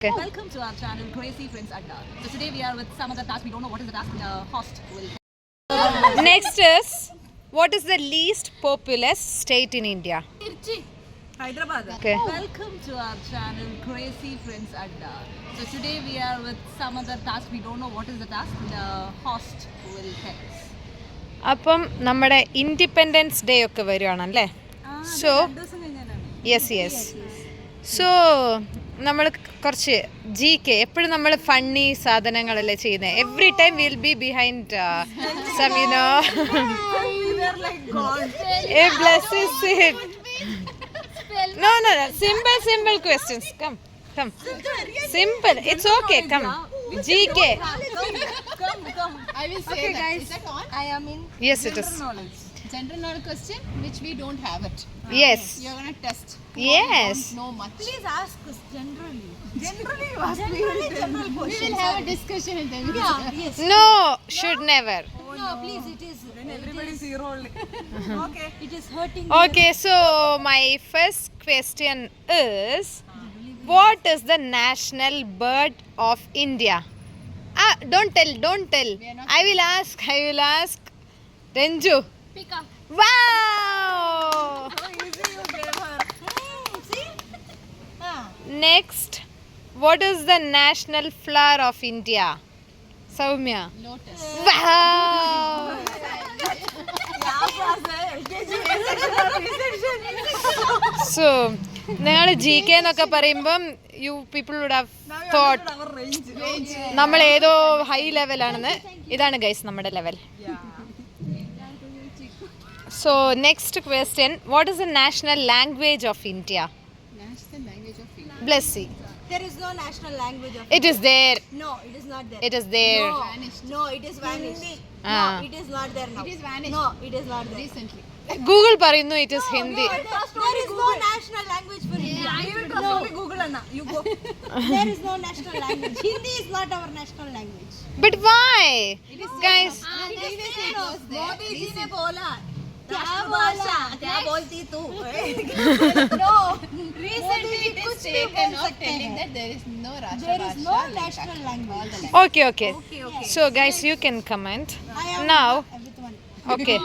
Okay. Welcome to our channel, Crazy Friends Adda. So today we are with some other task. We don't know what is the task. The host will. Next is, what is the least populous state in India? Hyderabad. Okay. Welcome to our channel, Crazy Friends Adda. So today we are with some other task. We don't know what is the task. The host will tell us. അപ്പം നമ്മുടെ independence day ഒക്കെ വരുവാണല്ലേ? So yes so നമ്മൾ കുറച്ച് GK എപ്പോഴും നമ്മൾ funny സാധനങ്ങളല്ലേ ചെയ്യുന്നത്. Every time will be behind some blesses it. No, simple questions. Come. Simple. It's okay. Come. GK. Come. I will say Okay, that. guys. Is that on? I am in Yes, it is. knowledge. General knowledge question which we don't have it. Yes. You're gonna test. Yes. Don't know much. Please ask us generally. Generally, you ask General we will have a discussion and then we will. Yes. No, should never. No, please. It is. Then everybody is zero only. Okay. It is hurting. Okay, so my first question is, what is the national bird of India? Don't tell. We are not I will ask. Renju. Peacock. Wow! So easy you gave her. See? Next, what is the national flower of India? Soumya. Lotus. Wow! So, നിങ്ങൾ GK എന്നൊക്കെ പറയുമ്പം you people would have thought നമ്മൾ ഏതോ high ലെവലാണെന്ന്. ഇതാണ് guys നമ്മുടെ level. So next question, what is the national language of India? National language of India. Blessy. There is no national language of It is there. No, it is not there. It is there. No, Vanished. no, it is vanished. Ah. No, it is not there now. It is vanished. No, it is not there. Recently. Google പറയുന്നു it is Hindi. There is no national language for India. Google Anna. You go. There is no national language. Hindi is not our national language. But why? Guys, Previously it was there. Modi ji ने Recently. बोला क्या राष्ट्रभाषा बोला? क्या बोलती तू No. Recently it is कुछ भी taken बोल off सकते telling हैं. that there is no Rashtra There is no Bhasha, like national that. language. okay. So guys, you can comment. I am Now, with one. okay.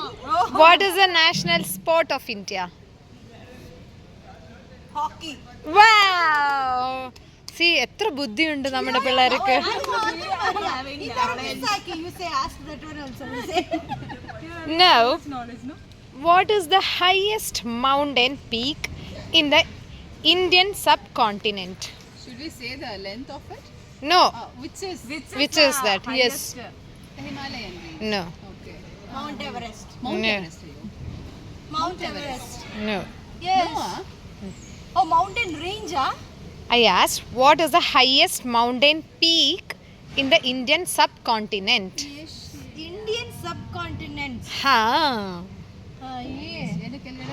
What is the national sport of India? Hockey. Wow! See, എത്ര ബുദ്ധിയുണ്ട് നമ്മുടെ പിള്ളേർക്ക്. You say ask that one also. You say. Now, knowledge no what is the highest mountain peak in the Indian subcontinent? Should we say the length of it? No. Which is Which is that? Yes. the Himalayan range. No. Okay. Mount Everest. Mount No. Everest. Mount Everest. No. Yes. No, ah? Oh, mountain range, ah? I asked, what is the highest mountain peak in the Indian subcontinent? Indian subcontinent. Ha. ಏನಕ್ಕೆ ಅಲ್ಲೇಡ?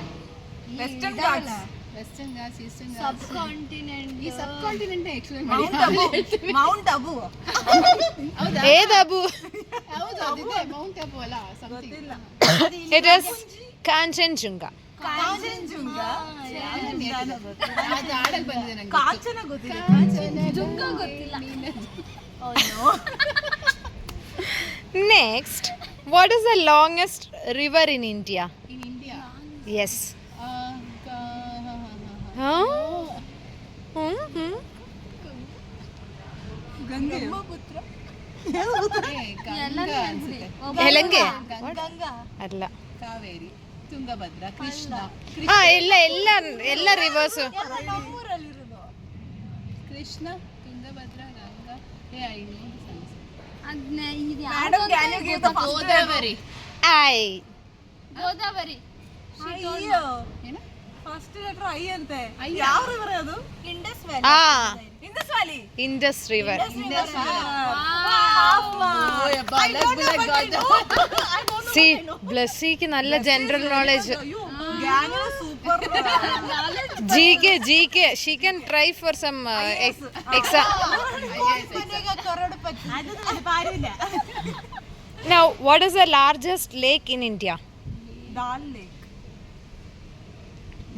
Western ಇದಲ್ಲ. Ghats. Western Ghats, Eastern Ghats. Subcontinent. ಈ subcontinent actually Mount Abu ಹೌದಾ? ಏದ್ ಅಬು? ಹೌದು ಅದಿದೆ Mount Abu ಅಲ್ಲ something. It is Kanchenjunga. Kanchenjunga ಅದು ಆಡಲ್ ಬಂದಿದೆ ನಂಗೆ. ಕಾಂಚನ ಗೊತ್ತಿಲ್ಲ ಜುಂಗ ಗೊತ್ತಿಲ್ಲ. Next, what is the longest river in India? In India. Yes. Uh, Huh? oh. ಗಂಗೆ ಗಂಗಾ ಅನ್ಸುತ್ತೆ. Helange? Ganga. ಅಲ್ಲ. ಕಾವೇರಿ, ತುಂಗಭದ್ರಾ, ಕೃಷ್ಣ, ಎಲ್ಲ ರಿವರ್ಸ್. ನಮ್ಮೂರಲ್ಲಿರೋದು. ಕೃಷ್ಣ, ತುಂಗಭದ್ರಾ, ಗಂಗಾ, ಇನ್ನೊಂದು ಸಣ್ಣ Madam, can you give the first Godavari. I. Godavari. ಅಯ್ಯೋ ಏನ? ಫಸ್ಟ್ ಲೆಟರ್ ಐ ಅಂತೆ ಅಯ್ಯ. ಯಾವ ರಿವರ್ ಅದು Indus Valley. ಆ, ಇಂಡಸ್ ವ್ಯಾಲಿ ಇಂಡಸ್ ರಿವರ್. ಸಿ, ಬ್ಲಸ್ಸಿಗೆ നല്ല general knowledge. Gang super GK, she can try for some exam. ಮನೆಗೆ ಕರೋಡ್ಪತಿ. ಅದು ಪಾರಿಲ್ಲ Now, what is the largest lake in India? Dal lake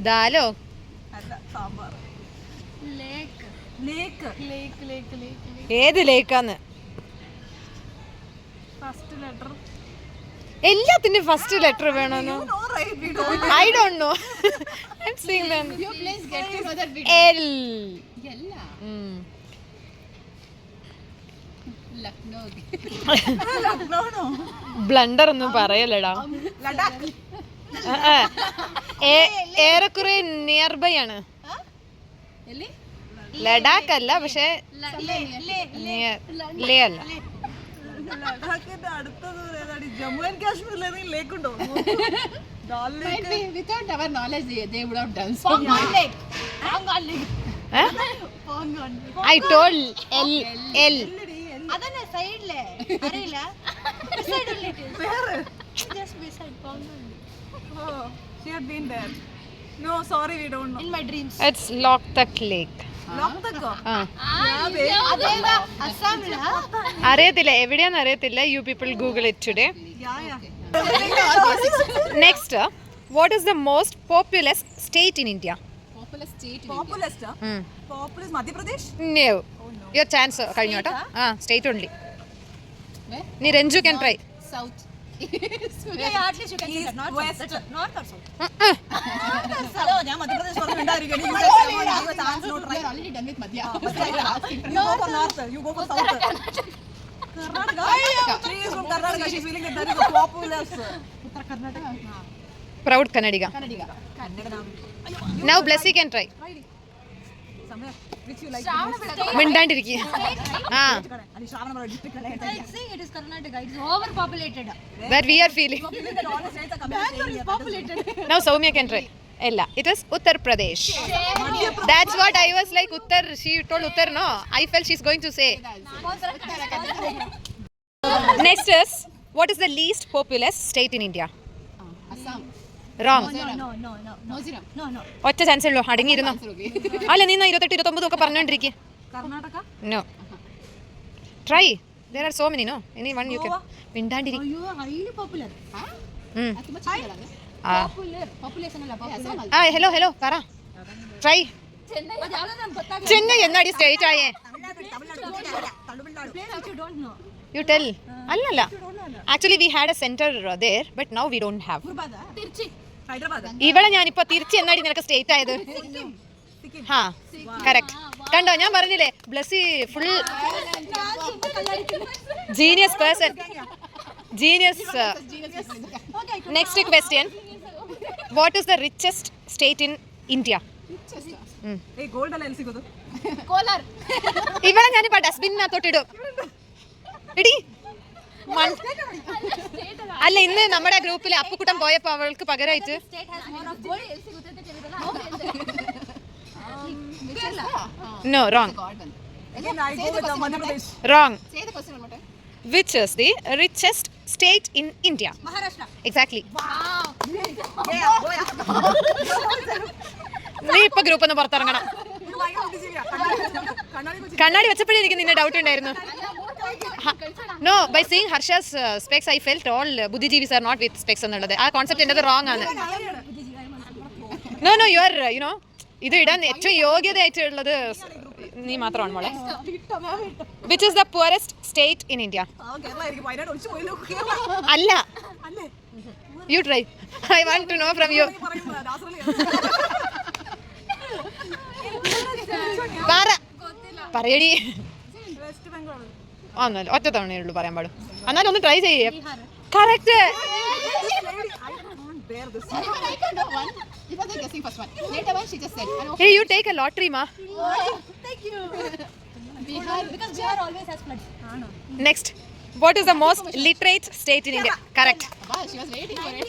Dalo. ಅಲ್ಲ ಸಾಂಬಾರ್ ലേക്ക് ഏത് ലേക്കാന്ന്? ഫസ്റ്റ് ലെറ്റർ എല്ലാത്തിന്റെ ഫസ്റ്റ് ലെറ്റർ വേണമെന്നോ? I don't know. You please get to know that we L. Yella. Lucknow. Blunder ഒന്നും പറയലടാ. ലഡാക്ക് ഏറെക്കുറെ നിയർ ബൈ ആണ്. Really? Ladakh അല്ല, പക്ഷെ ലേ അല്ല. ലഡാക്കിന്റെ അടുത്തത് ഏതാണ്? ജമ്മു ആൻഡ് കാശ്മീരിൽ ഏതെങ്കിലും ലേക്ക് ഉണ്ടോ? Dal Might be without our knowledge, they would have done so. I told L L. അതന്നെ സൈഡിലെ അറിയില്ല സൈഡിലെ ജസ്റ്റ് ബിസൈഡ് പോങ്ങണ്ടി. Oh, she had been there. No, sorry, we don't know. In my dreams. It's Loktak lake. ലോക്തക്കോ? അതേതാ അസ്സാമിലാ? അറിയത്തില്ല, എവിടെയാന്ന് അറിയത്തില്ല. You people Google it today. Next, what is the most populous state in India? Popular state in Populist, populist Madhya Pradesh. No, your chance കഴിഞ്ഞു കേട്ടോ. State only. Where? നീ Ranju can try. South. Yeah, at least you can say that. North, West. that's it. North or south? Hello, ഞാൻ മധ്യപ്രദേശ് പറഞ്ഞു ഉണ്ടായിരിക്കും. You We are already done with Madhya. go for north, you go for south. Karnataka. She is from Karnataka. She's feeling that is a populous. Uttar Karnataka. Proud Kannadiga. Kannadiga. Now Blessy can try. Somewhere which you like. മിണ്ടാണ്ടിരിക്കുക. Ali Shravana district alle. I think it is Karnataka. It is overpopulated. That we are feeling. Bangalore is populated. Now Soumya can try. Ella. It is Uttar Pradesh. That's what I was like. Uttar. She told Uttar. No, I felt she's going to say. Next is, what is the least populous state in India? Assam. Wrong. No. Moziram. No. ഒറ്റ ചാൻസേ ഉള്ളൂ. അടങ്ങിയിരുന്നോ? അല്ല, നീ 28, 29 ഒക്കെ പറഞ്ഞോണ്ടിരിക്കുക. Karnataka. No. Try. There are so many. No. Anyone you can. മിണ്ടാണ്ടിരി. You are highly popular. ಅದು ತುಂಬಾ ಚಿಕ್ಕದಲ್ಲ ಅದು? Popular. Population ಅಲ್ಲ popular. Hello പറ. ട്രൈ. ಅದು ಯಾವ್ದಾದ್ರು ಗೊತ್ತಾಗಲ್ಲ. ചെന്നൈ എന്നാടി സ്റ്റേറ്റ് ആയേ? Place which you don't know. You tell. അല്ലല്ല. Actually we had a center there, but now we don't have. Tirchi. Hyderabad. ഇവിടെ ഞാനിപ്പോ തിരിച്ച് എന്നാടി നിനക്ക് സ്റ്റേറ്റ് ആയത്? ഹാ, കറക്റ്റ്. കണ്ടോ, ഞാൻ പറഞ്ഞില്ലേ, Blessy full genius person. Genius. Next question, what is the richest state in India? Hey, gold alla ಎಲ್ಲಿ ಸಿಗೋದು? ಕೋಲಾರ್. ഇവിടെ ഞാനിപ്പോ ഡസ്റ്റ്ബിന്നിനകത്തോട്ടിടും. എടി അല്ല, ഇന്ന് നമ്മുടെ ഗ്രൂപ്പിൽ അപ്പുക്കുട്ടൻ പോയപ്പോ അവൾക്ക് പകരമായിട്ട് State has more of gold. ಎಲ್ಲಿ ಸಿಗುತ್ತೆ ಅಂತ ಕೇಳಿದ್ರಲ್ಲ? No, wrong. God one. Again, I go with Madhya Pradesh. Wrong. Say the question one more time. Which is the richest state in India? Maharashtra. Exactly. Yeah, Goya. നീ ഇപ്പൊ group ഒന്ന് പുറത്തിറങ്ങണം. ഇത് ഭയങ്കര ബുദ്ധിജീവിയാ. കണ്ണാടി വെച്ച് കണ്ണാടി വെച്ചപ്പോഴേ എനിക്ക് നിന്നെ ഡൗട്ട് ഉണ്ടായിരുന്നു. No, by seeing Harsha's specs I felt all ബുദ്ധിജീവീസ് ആർ നോട്ട് വിത്ത് സ്പെക്സ് എന്നുള്ളത്. ആ കോൺസെപ്റ്റ് എൻ്റെ റോങ് ആണ്. നോ യു ആർ യുനോ, ഇത് ഇടാൻ ഏറ്റവും യോഗ്യതയായിട്ടുള്ളത് നീ മാത്രമാണ് മോളെ. Which is the poorest state in India? Kerala ആയിരിക്കും. വയനാട് ഒളിച്ചു പോയല്ലോ. കേരള അല്ല, അല്ലേ? You try. I want to know from you. പറയുന്നത് രാസവളി. പറയടി. വെസ്റ്റ് ബംഗാൾ. ഒന്നല്ല, ഒറ്റ തവണയേ ഉള്ളൂ പറയാൻ പാടും. എന്നാലും ഒന്ന് ട്രൈ ചെയ്യേ. Correct. Bear this. I can do one. It was guessing first one. Later one she just said. Hey, you take a lottery, ma. Thank you. Bihar. Because Bihar always has floods. Next, what is the most literate state in India? Correct. Wow, she was waiting for it.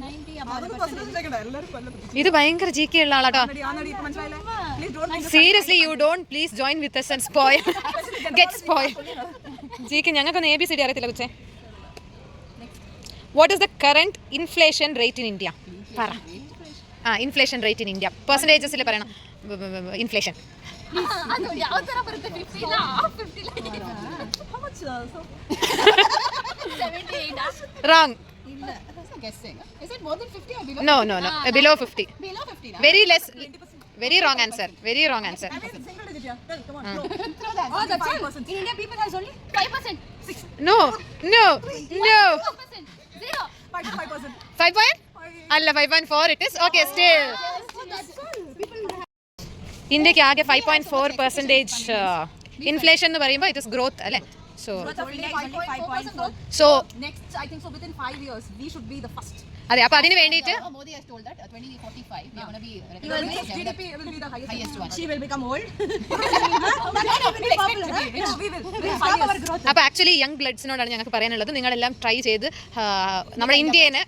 90 അതൊന്നും percentage ആക്കണ്ട. എല്ലാവരും കൊല്ലം. ഇത് ഭയങ്കര ജീക്കെ ഉള്ള ആളാട്ടോ. ആണടി ഇപ്പൊ മനസ്സിലായില്ലേ? Please don't. Seriously you don't please join with us and spoil. Get spoiled. ജീക്കെ ഞങ്ങൾക്കൊന്നും ABCD അറിയത്തില്ല കുച്ചേ. What is the current inflation rate in India? പറ. Inflation rate in India. Percentages പറയണം. Inflation. ಅದು ಯಾವ ತರ ಬರುತ್ತೆ? 50 ಇಲ್ಲ 50 ಇಲ್ಲ. How much? 78. Wrong. That's a guessing. Is it more than 50 or below? No. Below 50. Below 50. Very less. Very wrong answer. Very wrong answer. Single digit, yeah. Tell, come on, Hmm. go. Throw that. Oh, that's 5%. 5%. In India, people has only 5%. No, no, no. 2%. 0. 5%. 5 point? അല്ല 5.4 it is. Okay, still. ഇന്ത്യക്ക് ആകെ 5.4% inflation എന്ന് പറയുമ്പോൾ it is growth അല്ലേ? So But only 5.4% growth. So Next, I think so within 5 years, we should be the first. അതെ, അപ്പോൾ അതിന് വേണ്ടിയിട്ട് Modi has told that 2045 we are going to be Because GDP will be the highest one. she will become old. We will. Within 5 years. അപ്പോൾ actually young ബ്ലഡ്സിനോടാണ് ഞങ്ങൾക്ക് പറയാനുള്ളത്, നിങ്ങളെല്ലാം try ചെയ്ത് നമ്മുടെ ഇന്ത്യനെ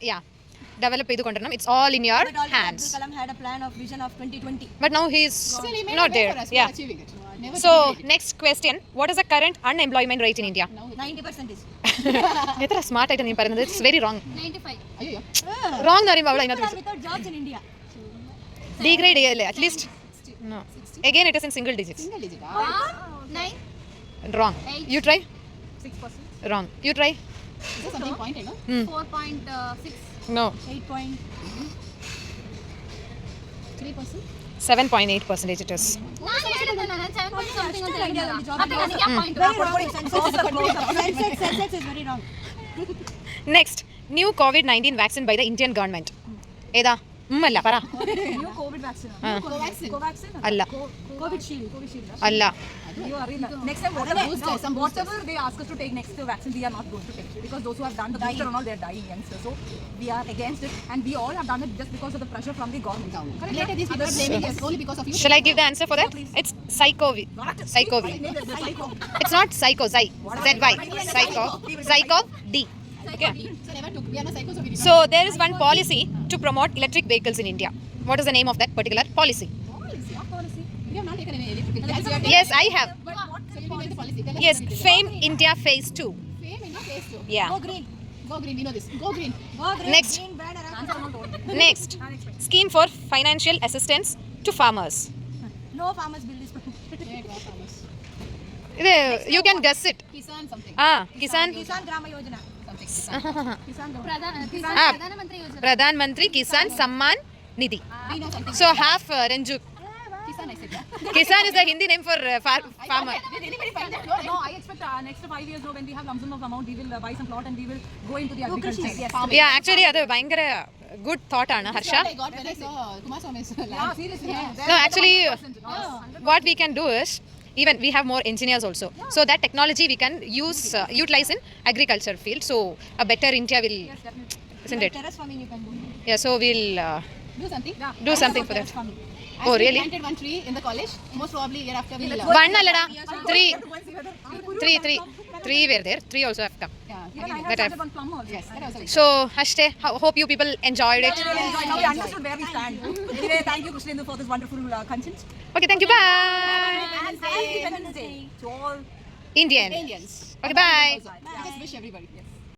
ഡെവലപ്പ് ചെയ്ത് കൊണ്ടുവരണം. It's all in your But already hands. Abdul Kalam had a plan of vision of 2020. But now he is Still, he made not a way there. for us. We are Yeah. achieving it. Never So defeated it. next question, what is the current unemployment rate in India? Now 90% is. എത്ര smart ആയിട്ട് നീ പറയുന്നത്? It's very wrong. 95. Ayyo. Wrong എന്ന് പറയുമ്പോൾ അവൾ People are അതിനകത്ത് without jobs in India. Degrade ചെയ്യല്ലേ at least? No, again it is in single digits. Single digit. 9. Wrong. You try. 6%. Wrong. You try. Is there something pointing, no? 4.6. No. 8 point. 3%. 7.8% it is. ನಾನು ಹೇಳಿದೆ ನಾನು 7 point something ಅಂತ Still India ಹೇಳಿದ್ನಲ್ಲ. only job ಮತ್ತೆ ನನಗೆ ಯಾಕೆ point? Very wrong. Census is very wrong. Next, new COVID-19 vaccine by the Indian government. ഏതാ? അല്ല പറ. New COVID vaccine. Covaxin. Covaxin. അല്ല COVID shield. അല്ല. You are in. Next time, whatever, Boosters, some whatever they ask us to take next vaccine, we are not going to take it because those who have done the booster and all, they are dying youngsters. So we are against it, and we all have done it just because of the pressure from the government. Correct? Later these people are blaming us only because of you. Shall I give the answer for that? It's psychovi. Psychovi. It's not psycho. Zy. Z-Y. Psycho. Psycho. D. Okay. So never took. We are not psychos, so we did not. So there is one policy to promote electric vehicles in India. What is the name of that particular policy? Policy. What policy? We have not taken any electrical. Yes, you are Yes, I have. But what? So you didn't take the policy. Tell us Yes, what it is. FAME India Phase 2. Fame in phase 2. Yeah. Go green. Go green. We know this. Go green. Go green. Next. Green banner. Answer. Next, scheme for financial assistance to farmers. No farmers build this. There go farmers. You can guess it. Kisan something. Kisan. Kisan Grama Yojana. Something. Kisan. Pradhan Pradhan Mantri Kisan Samman Nidhi. We know something. So half Ranju. Kisan I said. Yeah. Kisan is the Hindi name for farmer. Did anybody find that? No, I expect next 5 years, when we have lump sum of amount, we will buy some plot and we will go into the agriculture. Krishi. Yes. Farming. Yeah, actually അത് ഭയങ്കര good thought ആണ് Harsh. What I got when I saw Kumaraswamy's land. Yeah, seriously. Yeah. No, actually what we can do is even we have more engineers also, so that technology we can utilize in agriculture field, so a better India will, isn't it? Terrace farming you can do. Yeah, so we'll Do something. do something for that. Terrace farming. As Oh, we really? planted one tree in the college. Most probably year after we'll. One allada, three were there, three also have come. Yeah. Even I That have I've- started one plum also. Yes. That also. So Ashte, hope you people enjoyed it. Now we understood where we stand. Anyway, thank you, Krishnendu, for this wonderful content. Okay, thank you, bye. And happy Independence Day to all Indian. Indians. Okay, bye. Just wish everybody. Yes.